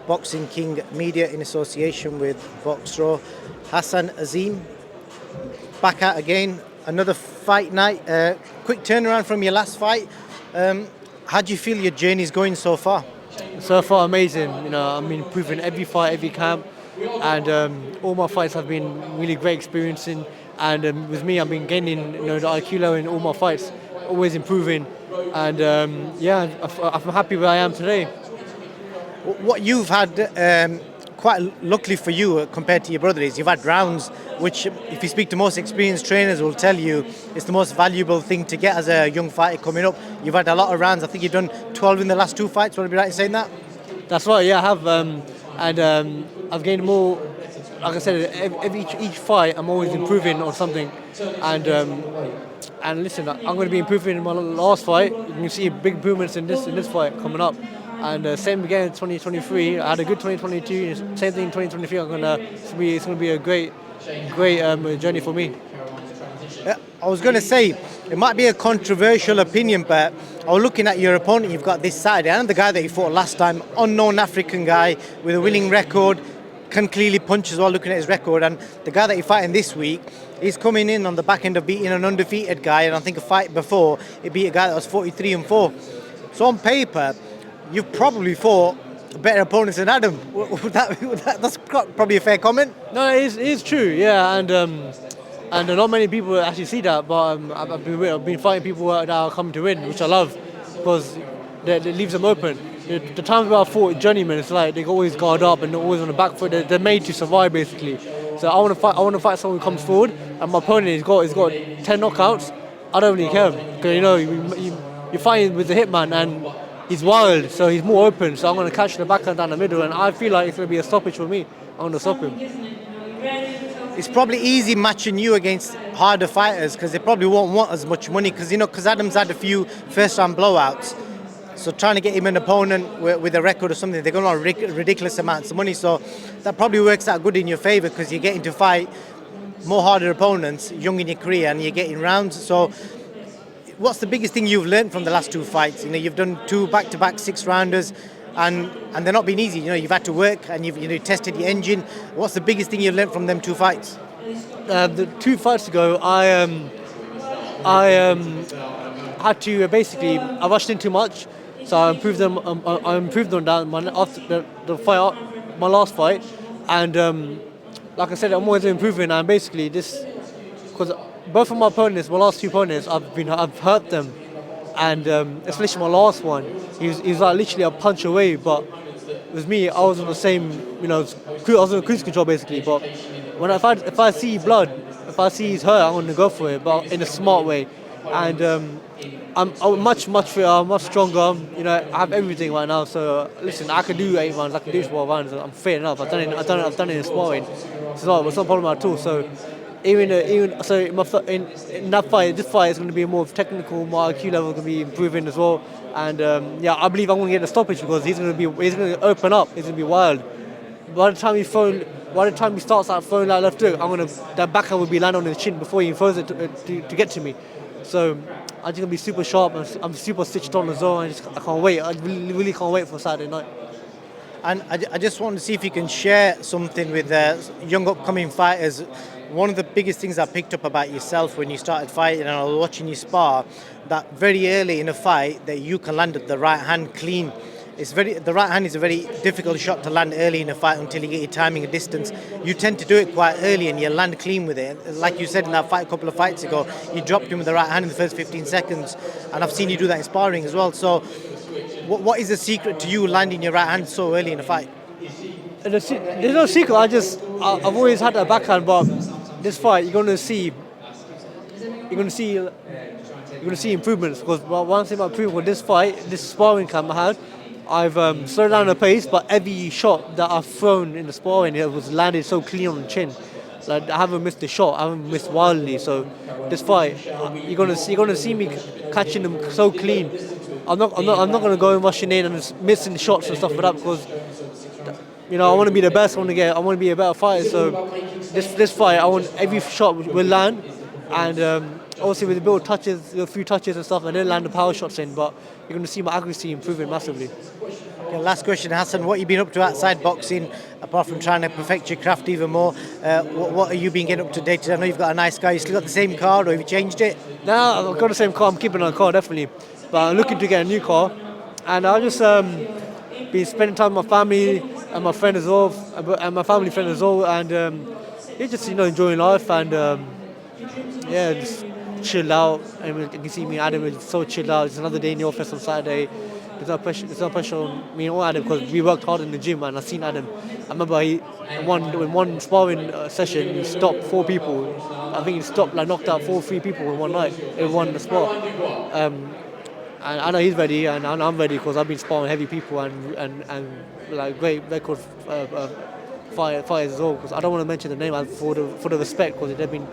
Boxing King Media in association with Boxro. Hassan, Azim, back out again. Another fight night. Quick turnaround from your last fight. How do you feel your journey's going so far? So far, amazing. I'm improving every fight, every camp, and all my fights have been really great experiencing. And with me, I've been gaining, the IQ level in all my fights, always improving. And yeah, I'm happy where I am today. What you've had, quite luckily for you compared to your brother, is you've had rounds which, if you speak to most experienced trainers, will tell you it's the most valuable thing to get as a young fighter coming up. You've had a lot of rounds. I think you've done 12 in the last two fights. Would I be right in saying that? That's right. Yeah, I have, and I've gained more. Like I said, each fight, I'm always improving on something, and listen, I'm going to be improving in my last fight. You can see big improvements in this fight coming up, and same again in 2023. I had a good 2022. Same thing in 2023. It's going to be a great journey for me. I was going to say, it might be a controversial opinion, but I was looking at your opponent you've got this Saturday, and the guy that you fought last time, unknown African guy with a winning record, can clearly punch as well, looking at his record. And the guy that you're fighting this week, he's coming in on the back end of beating an undefeated guy, and I think a fight before, he beat a guy that was 43-4. So on paper, you've probably fought better opponents than Adam. That's probably a fair comment? No, it is true, yeah, and not many people actually see that, but I've been fighting people that are coming to win, which I love, because it leaves them open. The times where I fought journeymen, it's like they always guard up and they're always on the back foot. They're made to survive, basically. So I want to fight someone who comes forward, and my opponent he's got 10 knockouts. I don't really care, because you're fighting with the hitman and he's wild, so he's more open. So I'm going to catch the backhand down the middle, and I feel like it's going to be a stoppage for me. I'm going to stop him. It's probably easy matching you against harder fighters because they probably won't want as much money because Adam's had a few first-round blowouts. So trying to get him an opponent with a record or something, they're going to want ridiculous amounts of money. So that probably works out good in your favour because you're getting to fight more harder opponents young in your career and you're getting rounds. So what's the biggest thing you've learned from the last two fights? You've done two back-to-back 6-rounders. And they're not been easy. You've had to work and you've tested your engine. What's the biggest thing you've learned from them two fights? The 2 fights ago, I had to basically I rushed in too much, so I improved them. I improved on that after the fight, my last fight, and like I said, I'm always improving. And basically this, because both of my opponents, my last 2 opponents, I've hurt them. And especially my last one, he was like literally a punch away. But with me, I was on the same, I was on cruise control basically. But if I see blood, if I see he's hurt, I'm going to go for it, but in a smart way. And I'm much fitter, I'm much stronger. I have everything right now. So listen, I can do 8 rounds, I can do 12 rounds. I'm fit enough. I've done it in sparring. It's not a problem at all. So. In that fight, this fight is going to be more technical. My IQ level is going to be improving as well, and I believe I'm going to get the stoppage because he's going to open up. He's going to be wild. By the time he starts that throwing that left hook, that backhand will be landing on his chin before he throws it to get to me. So I'm just going to be super sharp and I'm super stitched on as well. I can't wait. I really can't wait for Saturday night. And I just want to see if you can share something with young upcoming fighters. One of the biggest things I picked up about yourself when you started fighting, and I was watching you spar, that very early in a fight that you can land the right hand clean. The right hand is a very difficult shot to land early in a fight until you get your timing and distance. You tend to do it quite early and you land clean with it. Like you said in that fight a couple of fights ago, you dropped him with the right hand in the first 15 seconds, and I've seen you do that in sparring as well. So what is the secret to you landing your right hand so early in a fight? There's no secret. I've always had a backhand, but this fight you're going to see improvements, because one thing about improvement with this fight, this sparring camp I had, I've slowed down the pace, but every shot that I've thrown in the sparring, it was landed so clean on the chin. Like, I haven't missed a shot, I haven't missed wildly. So this fight, you're gonna see me catching them so clean. I'm not gonna go and rushing in and just missing shots and stuff like that, because I want to be the best. I want to be a better fighter. So this fight, I want every shot will land, and obviously with the build touches, a few touches and stuff, and then land the power shots in. But you're going to see my accuracy improving massively. Okay, last question, Hassan. What have you been up to outside boxing, apart from trying to perfect your craft even more? What have you been getting up to date? I know you've got a nice car. You still got the same car, or have you changed it? Now I've got the same car. I'm keeping on the car definitely, but I'm looking to get a new car, and I'll just be spending time with my family and my friend as well, and my family friend as well, and yeah, just enjoying life and yeah, just chill out. I mean, you can see me and Adam is so chilled out. It's another day in the office on Saturday. There's no pressure. There's no pressure on me or Adam because we worked hard in the gym, and I seen Adam. I remember in one sparring session, he stopped 4 people. I think he stopped knocked out 3 people in one night in one spot. And I know he's ready, and I'm ready because I've been sparring heavy people and like great record fighters as well. Because I don't want to mention the name for the respect because they've been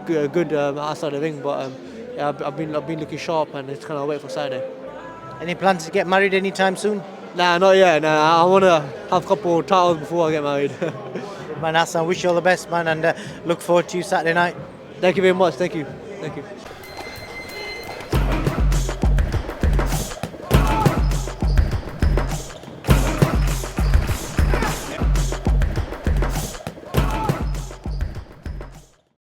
good outside the ring. But yeah, I've been looking sharp, and it's kind of wait for Saturday. Any plans to get married anytime soon? Nah, not yet. Nah, I want to have a couple of titles before I get married. Man, Hassan, wish you all the best, man, and look forward to you Saturday night. Thank you very much. Thank you. Thank you.